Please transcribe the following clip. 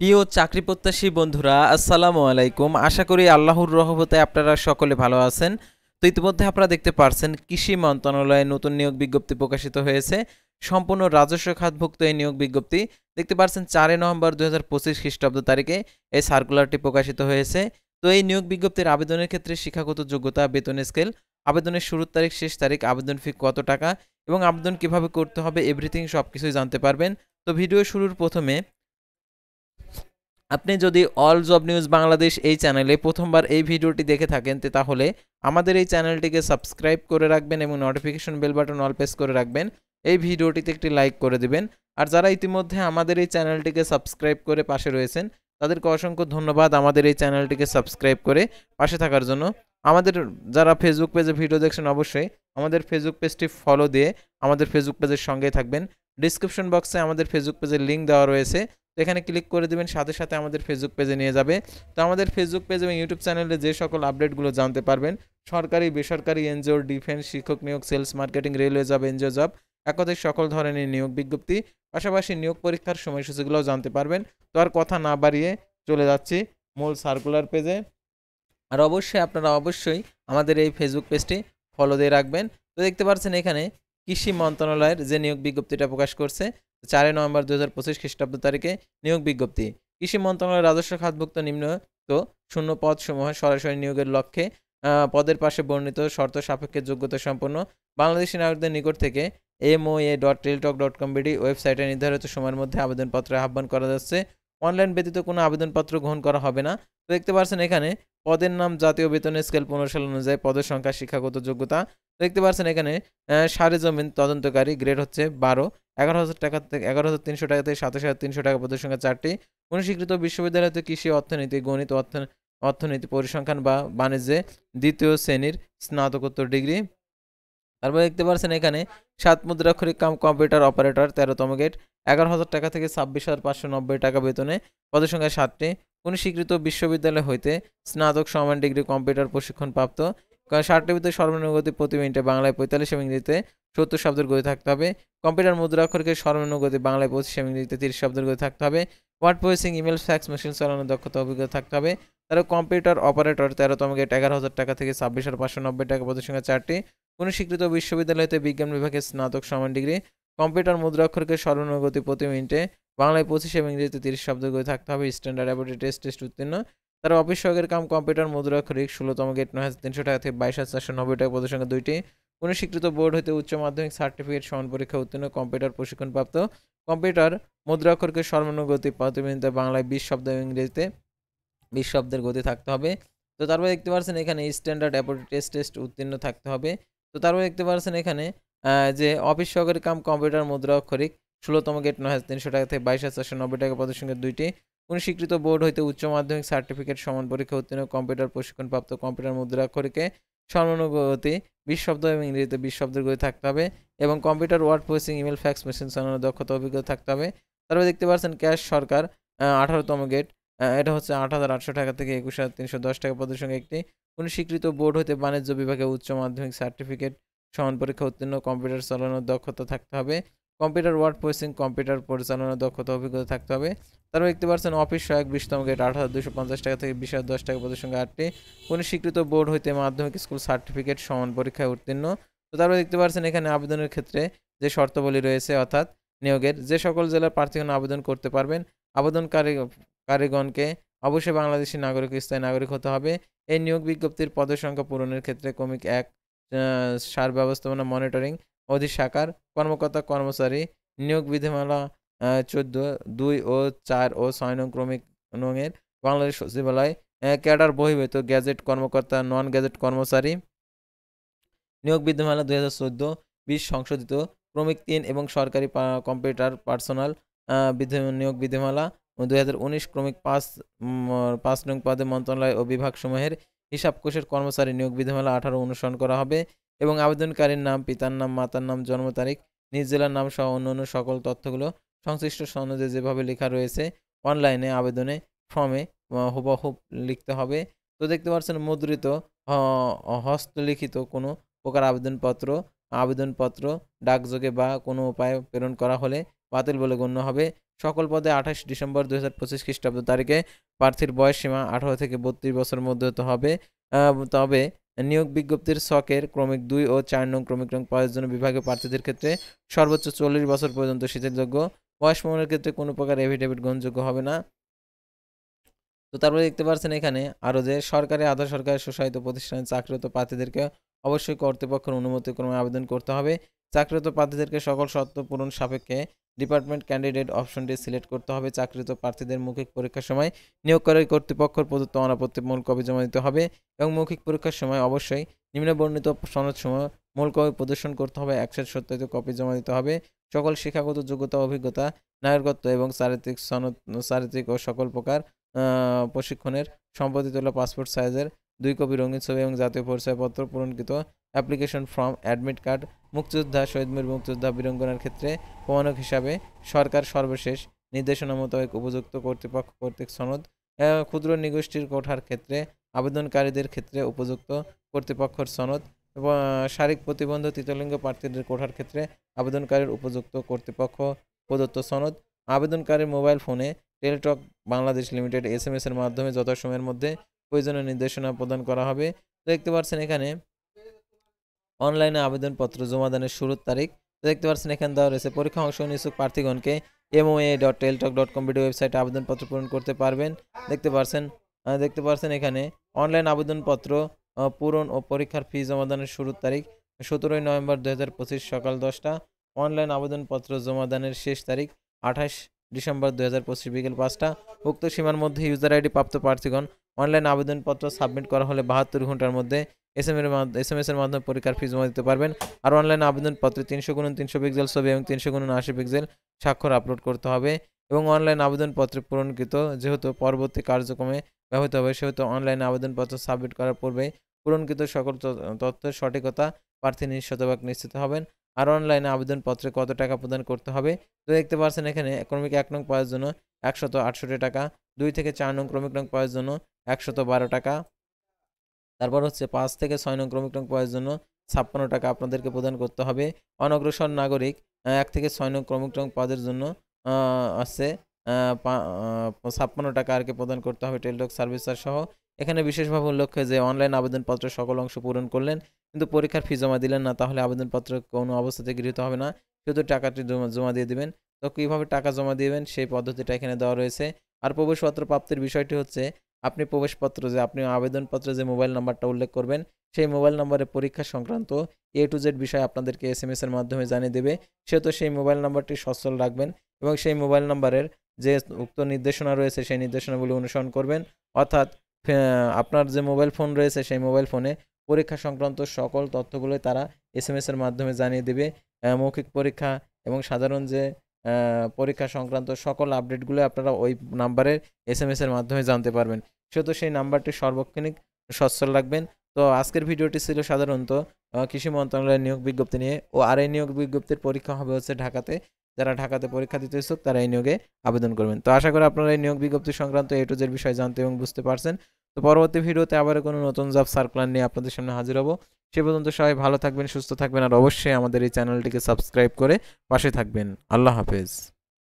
প্রিয় চাকরি প্রত্যাশী বন্ধুরা, আসসালামু আলাইকুম। আশা করি আল্লাহর রহমতে আপনারা সকলে ভালো আছেন। তো ইতিমধ্যে আপনারা দেখতে পারছেন কৃষি মন্ত্রণালয়ে নতুন নিয়োগ বিজ্ঞপ্তি প্রকাশিত হয়েছে। সম্পূর্ণ রাজস্ব খাতভুক্ত এই নিয়োগ বিজ্ঞপ্তি দেখতে পারছেন 4 নভেম্বর 2025 খ্রিস্টাব্দ তারিখে এই সার্কুলারটি প্রকাশিত হয়েছে। তো এই নিয়োগ বিজ্ঞপ্তির আবেদনের ক্ষেত্রে শিক্ষাগত যোগ্যতা, বেতন স্কেল, আবেদনের শুরুর তারিখ, শেষ তারিখ, আবেদন ফি কত টাকা এবং আবেদন কিভাবে করতে হবে এভরিথিং সবকিছুই জানতে পারবেন। তো ভিডিও শুরুর প্রথমে আপনি যদি অল জব নিউজ বাংলাদেশ এই চ্যানেলে প্রথমবার এই ভিডিওটি দেখে থাকেন তাহলে আমাদের এই চ্যানেলটিকে সাবস্ক্রাইব করে রাখবেন এবং notification bell button all press করে রাখবেন। এই ভিডিওটিতে একটি লাইক করে দিবেন। আর যারা ইতিমধ্যে আমাদের এই চ্যানেলটিকে সাবস্ক্রাইব করে পাশে রয়েছেন তাদেরকে অসংখ্য ধন্যবাদ আমাদের এই চ্যানেলটিকে সাবস্ক্রাইব করে পাশে থাকার জন্য। আমাদের যারা ফেসবুক পেজে ভিডিও দেখছেন অবশ্যই আমাদের ফেসবুক পেজটি ফলো দিয়ে আমাদের ফেসবুক পেজের সঙ্গে থাকবেন। ডিসক্রিপশন বক্সে আমাদের ফেসবুক পেজের লিঙ্ক দেওয়া রয়েছে, তো এখানে ক্লিক করে দিবেন, সাথে সাথে আমাদের ফেসবুক পেজে নিয়ে যাবে। তো আমাদের ফেসবুক পেজ এবং ইউটিউব চ্যানেলে যে সকল আপডেটগুলো জানতে পারবেন, সরকারি, বেসরকারি, এনজিও, ডিফেন্স, শিক্ষক নিয়োগ, sales, marketing, railway job, NGO job, একত্রে সকল ধরনের নিয়োগ বিজ্ঞপ্তি, পাশাপাশি নিয়োগ পরীক্ষার সময়সূচিগুলোও জানতে পারবেন। তো আর কথা না বাড়িয়ে চলে যাচ্ছি মূল সার্কুলার পেজে। আর অবশ্যই আপনারা আমাদের এই ফেসবুক পেজটি ফলো দিয়ে রাখবেন। তো দেখতে পাচ্ছেন এখানে কৃষি মন্ত্রণালয়ের যে নিয়োগ বিজ্ঞপ্তিটা প্রকাশ করছে 4 নভেম্বর 2025 খ্রিস্টাব্দ তারিখে নিয়োগ বিজ্ঞপ্তি। কৃষি মন্ত্রণালয়ের রাজস্ব খাতভুক্ত নিম্নোক্ত শূন্য পদসমূহ সরাসরি নিয়োগের লক্ষ্যে পদের পাশে বর্ণিত শর্ত সাপেক্ষে যোগ্যতা সম্পন্ন বাংলাদেশি নাগরিকদের নিকট থেকে moa.টেলিটক.com.bd ওয়েবসাইটে নির্ধারিত সময়ের মধ্যে আবেদনপত্র আহ্বান করা যাচ্ছে। অনলাইন ব্যতীত কোনো আবেদনপত্র গ্রহণ করা হবে না। তো দেখতে পাচ্ছেন এখানে পদের নাম, জাতীয় বেতন স্কেল 15 সাল অনুযায়ী পদের সংখ্যা, শিক্ষাগত যোগ্যতা। দেখতে পাচ্ছেন এখানে সারেজমিন তদন্তকারী, গ্রেড হচ্ছে 12, 11,000 টাকা থেকে 11,300 টাকা থেকে 27,300 টাকা, পদের সংখ্যা 4টি। কোনো স্বীকৃত বিশ্ববিদ্যালয় হতে কৃষি, অর্থনীতি, গণিত, অর্থনীতি, পরিসংখ্যান বা বাণিজ্যে 2য় শ্রেণীর স্নাতকোত্তর ডিগ্রি। তারপরে দেখতে পাচ্ছেন এখানে 7 মুদ্রাক্ষরিক কাম কম্পিউটার অপারেটর, 13তম গেট, 11,000 টাকা থেকে 26,590 টাকা বেতনে, পদের সংখ্যা 7টি। কোন স্বীকৃত বিশ্ববিদ্যালয় হইতে স্নাতক সমান ডিগ্রি কম্পিউটার প্রশিক্ষণ প্রাপ্ত, 60টির ভিতরে সর্বনিম্ন গতি প্রতি মিনিটে বাংলায় 45 এবং ইংরেজিতে 70 শব্দের গতি থাকতে হবে। কম্পিউটার মুদ্রাক্ষরিকের সর্বনিম্ন গতি বাংলায় 25 এবং ইংরেজিতে 30 শব্দের গতি থাকতে হবে। Word processing, email, fax machine চালানোর দক্ষতা, অভিজ্ঞতা থাকতে হবে। তারা কম্পিউটার অপারেটর, 13তম গেট, 11,000 টাকা থেকে 26,590 টাকা, পদের সংখ্যা 4টি। কোন স্বীকৃত বিশ্ববিদ্যালয়তে বিজ্ঞান বিভাগে স্নাতক সমান ডিগ্রি, কম্পিউটার মুদ্রাক্ষরকে সর্বনিম্ন গতি প্রতি মিনিটে বাংলায় 25 এবং ইংরেজিতে 30 শব্দ গতি থাকতে হবে। স্ট্যান্ডার্ড অ্যাবিলিটি টেস্ট উত্তীর্ণ। তারা অফিস সহকারী কাম কম্পিউটার মুদ্রাক্ষরিক, 16তম গেট, 9,300 টাকা থেকে 22,490 টাকা, পদের সংখ্যা 2টি। কোন স্বীকৃত বোর্ড হতে উচ্চ মাধ্যমিক সার্টিফিকেট সমান পরীক্ষা উত্তীর্ণ, কম্পিউটার প্রশিক্ষণপ্রাপ্ত। কম্পিউটার মুদ্রাক্ষরকে সর্বনিম্ন গতি প্রতি মিনিটে বাংলায় 20 শব্দ এবং ইংরেজিতে 20 শব্দের গতি থাকতে হবে। তো তারপরে দেখতে পাচ্ছেন এখানে স্ট্যান্ডার্ড অ্যাবিলিটি টেস্ট উত্তীর্ণ থাকতে হবে। তো তারপরে দেখতে পাচ্ছেন এখানে যে অফিস সহকারী কাম কম্পিউটার মুদ্রাক্ষরিক, 16তম গেট, 9,300 টাকা থেকে 22,490 টাকা, পদের সংখ্যা 2টি। কোন স্বীকৃত বোর্ড হইতে উচ্চ মাধ্যমিক সার্টিফিকেট সমান পরীক্ষা উত্তীর্ণ, কম্পিউটার প্রশিক্ষণপ্রাপ্ত। কম্পিউটার মুদ্রাক্ষরিকে সর্বনিম্ন গতি 20 শব্দ এবং ইংরেজিতে 20 শব্দের গতি থাকতে হবে এবং computer word processing, email, fax machine চালানোর দক্ষতা, অভিজ্ঞতা থাকতে হবে। তারপরে দেখতে পাচ্ছেন ক্যাশ সরকার, 18তম গেট, এটা হচ্ছে 8,800 টাকা থেকে 21,310 টাকা, পদের সংখ্যা 1টি। কোন স্বীকৃত বোর্ড হতে বাণিজ্য বিভাগে উচ্চ মাধ্যমিক সার্টিফিকেট সমান পরীক্ষা উত্তীর্ণ, কম্পিউটার চালানোর দক্ষতা থাকতে হবে। কম্পিউটার ওয়ার্ড প্রসেসিং, কম্পিউটার পরিচালনার দক্ষতা, অভিজ্ঞতা থাকতে হবে। তারপর দেখতে পাচ্ছেন অফিস সহায়ক, 20তম গেট, 8,250 টাকা থেকে 20,010 টাকা, পদের সংখ্যা 8টি। কোন স্বীকৃত বোর্ড হইতে মাধ্যমিক স্কুল সার্টিফিকেট সমান পরীক্ষায় উত্তীর্ণ। তো তারপর দেখতে পাচ্ছেন এখানে আবেদনের ক্ষেত্রে যে শর্তাবলী রয়েছে, অর্থাৎ নিয়োগের যে সকল জেলার প্রার্থীগণ আবেদন করতে পারবেন, আবেদনকারীগণকে অবশ্যই বাংলাদেশী নাগরিক, স্থায়ী নাগরিক হতে হবে। এই নিয়োগ বিজ্ঞপ্তির পদের সংখ্যা পূরণের ক্ষেত্রে ক্রমিক 1 সার ব্যবস্থাপনা মনিটরিং অধিশাখার কর্মকর্তা কর্মচারী নিয়োগ বিধিমালা 14, 2 ও 4 ও 6 নং ক্রমিক নংয়ের বাংলাদেশ সচিবালয় ক্যাডার বহির্ভূত গেজেট কর্মকর্তা, নন গেজেট কর্মচারী নিয়োগ বিধিমালা 2014-20 সংশোধিত ক্রমিক 3 এবং সরকারি কম্পিউটার পার্সোনাল নিয়োগ বিধিমালা 2019 ক্রমিক 5 নং পদে মন্ত্রণালয় ও বিভাগসমূহের হিসাবকোষের কর্মচারী নিয়োগ বিধিমালা 18 অনুসরণ করা হবে এবং আবেদনকারীর নাম, পিতার নাম, মাতার নাম, জন্ম তারিখ, নিজ জেলার নাম সহ অন্যান্য সকল তথ্যগুলো সংশ্লিষ্ট সনদে যেভাবে লেখা রয়েছে অনলাইনে আবেদনে ফর্মে হুবহু লিখতে হবে। তো দেখতে পাচ্ছেন মুদ্রিত হস্তলিখিত কোনো প্রকার আবেদনপত্র ডাকযোগে বা কোনো উপায়ে প্রেরণ করা হলে বাতিল বলে গণ্য হবে। সকল পদে 28 ডিসেম্বর 2025 খ্রিস্টাব্দ তারিখে প্রার্থীর বয়স সীমা 18 থেকে 32 বছরের মধ্যে হতে হবে। তবে নিয়োগ বিজ্ঞপ্তির ছকের ক্রমিক 2 ও 4 নং ক্রমিক নং পদের জন্য বিভাগীয় প্রার্থীদের ক্ষেত্রে সর্বোচ্চ 40 বছর পর্যন্ত শিথিলযোগ্য। বয়স প্রমাণের ক্ষেত্রে কোনো প্রকার এফিডেভিট গ্রহণযোগ্য হবে না। তো তারপরে দেখতে পাচ্ছেন এখানে আরও যে সরকারি আধা সরকারি স্বশাসিত প্রতিষ্ঠানে চাকরিরত প্রার্থীদেরকে অবশ্যই কর্তৃপক্ষের অনুমতিক্রমে আবেদন করতে হবে। চাকরিরত প্রার্থীদেরকে সকল শর্ত পূরণ সাপেক্ষে ডিপার্টমেন্ট ক্যান্ডিডেট অপশনটি সিলেক্ট করতে হবে। চাকরিরত প্রার্থীদের মৌখিক পরীক্ষার সময় নিয়োগকারী কর্তৃপক্ষের প্রদত্ত অনাপত্তি মূল কপি জমা দিতে হবে এবং মৌখিক পরীক্ষার সময় অবশ্যই নিম্নবর্ণিত সনদসমূহ মূল কপি প্রদর্শন করতে হবে। একসেট সত্যায়িত কপি জমা দিতে হবে। সকল শিক্ষাগত যোগ্যতা অভিজ্ঞতা নাগরিকত্ব এবং চারিত্রিক সনদ চারিত্রিক ও সকল প্রকার প্রশিক্ষণের সম্পাদিত হলো পাসপোর্ট সাইজের 2 কপি রঙিন ছবি এবং জাতীয় পরিচয়পত্র পূরণকৃত অ্যাপ্লিকেশন ফর্ম অ্যাডমিট কার্ড মুক্তিযোদ্ধা শহীদ বীর মুক্তিযোদ্ধা বীরাঙ্গনার ক্ষেত্রে প্রমাণক হিসাবে সরকার সর্বশেষ নির্দেশনা মোতাবেক উপযুক্ত কর্তৃপক্ষ কর্তৃক সনদ ক্ষুদ্র নিগোষ্ঠীর কোঠার ক্ষেত্রে আবেদনকারীদের ক্ষেত্রে উপযুক্ত কর্তৃপক্ষের সনদ এবং শারীরিক প্রতিবন্ধ তৃতীয়লিঙ্গ প্রার্থীদের কোঠার ক্ষেত্রে আবেদনকারীর উপযুক্ত কর্তৃপক্ষ প্রদত্ত সনদ আবেদনকারীর মোবাইল ফোনে টেলিটক বাংলাদেশ লিমিটেড SMS এর মাধ্যমে যথাসময়ের মধ্যে প্রয়োজনীয় নির্দেশনা প্রদান করা হবে। তো দেখতে পাচ্ছেন এখানে অনলাইনে আবেদনপত্র জমাদানের শুরুর তারিখ। তো দেখতে পাচ্ছেন এখানে দেওয়া রয়েছে পরীক্ষা অংশ ইচ্ছুক প্রার্থীগণকে moa.teltok.com ভিডিও ওয়েবসাইটে আবেদনপত্র পূরণ করতে পারবেন। দেখতে পাচ্ছেন এখানে অনলাইন আবেদনপত্র পূরণ ও পরীক্ষার ফি জমাদানের শুরুর তারিখ 17 নভেম্বর 2025 সকাল 10টা। অনলাইন আবেদনপত্র জমাদানের শেষ তারিখ 28 ডিসেম্বর 2025 বিকেল 5টা। উক্ত সীমার মধ্যে ইউজার আইডি প্রাপ্ত প্রার্থীগণ অনলাইন আবেদনপত্র সাবমিট করা হলে 72 ঘন্টার মধ্যে SMS এর মাধ্যমে পরীক্ষার ফি জমা দিতে পারবেন। আর অনলাইন আবেদনপত্রে 300x300 পিক্সেল ছবি এবং 300x80 পিক্সেল স্বাক্ষর আপলোড করতে হবে এবং অনলাইন আবেদনপত্রে পূরণকৃত যেহেতু পরবর্তী কার্যক্রমে ব্যবহৃত হবে সেহেতু অনলাইন আবেদনপত্র সাবমিট করার পূর্বে পূরণকৃত সকল তথ্যের সঠিকতা প্রার্থী শতভাগ নিশ্চিত হবেন। আর অনলাইনে আবেদনপত্রে কত টাকা প্রদান করতে হবে। তো দেখতে পাচ্ছেন এখানে ক্রমিক 1 নং পদের জন্য 168 টাকা, 2 থেকে 4 নং ক্রমিক নং পদের জন্য 112 টাকা, তারপর হচ্ছে 5 থেকে 6 নং ক্রমিক নং পদের জন্য 56 টাকা আপনাদেরকে প্রদান করতে হবে। অনগ্রসর নাগরিক 1 থেকে 6 নং ক্রমিক নং পদের জন্য আছে 56 টাকা আর কি প্রদান করতে হবে টেলিটক সার্ভিস চার্জ সহ। এখানে বিশেষভাবে উল্লেখ্য যে অনলাইন আবেদনপত্রের সকল অংশ পূরণ করলেন কিন্তু পরীক্ষার ফি জমা দিলেন না তাহলে আবেদনপত্র কোনো অবস্থাতে গৃহীত হবে না, শুধু টাকাটি জমা দিয়ে দিবেন। তো কীভাবে টাকা জমা দিবেন সেই পদ্ধতিটা এখানে দেওয়া রয়েছে। আর প্রবেশপত্র প্রাপ্তির বিষয়টি হচ্ছে আপনি প্রবেশপত্র যে আপনি আবেদনপত্রে যে মোবাইল নাম্বারটা উল্লেখ করবেন সেই মোবাইল নাম্বারে পরীক্ষা সংক্রান্ত A to Z বিষয় আপনাদেরকে SMS এর মাধ্যমে জানিয়ে দেবে, সেহেতু সেই মোবাইল নাম্বারটি সচল রাখবেন এবং সেই মোবাইল নাম্বারের যে উক্ত নির্দেশনা রয়েছে সেই নির্দেশনাগুলি অনুসরণ করবেন। অর্থাৎ আপনার যে মোবাইল ফোন রয়েছে সেই মোবাইল ফোনে পরীক্ষা সংক্রান্ত সকল তথ্যগুলোই তারা SMS এর মাধ্যমে জানিয়ে দেবে। মৌখিক পরীক্ষা এবং সাধারণ যে পরীক্ষা সংক্রান্ত সকল আপডেটগুলো আপনারা ওই নাম্বারের SMS এর মাধ্যমে জানতে পারবেন, সেহেতু সেই নাম্বারটি সর্বক্ষণিক সচল রাখবেন। তো আজকের ভিডিওটি ছিল সাধারণত কৃষি মন্ত্রণালয়ের নিয়োগ বিজ্ঞপ্তি নিয়ে আর এই নিয়োগ বিজ্ঞপ্তির পরীক্ষা হবে হচ্ছে ঢাকাতে। যারা ঢাকাতে পরীক্ষা দিতে ইচ্ছুক তারা এই নিয়োগে আবেদন করবেন। তো আশা করি আপনারা এই নিয়োগ বিজ্ঞপ্তি সংক্রান্ত A to Z বিষয় জানতে এবং বুঝতে পারছেন। তো পরবর্তী ভিডিওতে আবার কোনো নতুন জব সার্কুলার নিয়ে আপনাদের সামনে হাজির হব। সে পর্যন্ত সবাই ভালো থাকবেন, সুস্থ থাকবেন আর অবশ্যই আমাদের এই চ্যানেলটিকে সাবস্ক্রাইব করে পাশে থাকবেন। আল্লাহ হাফেজ।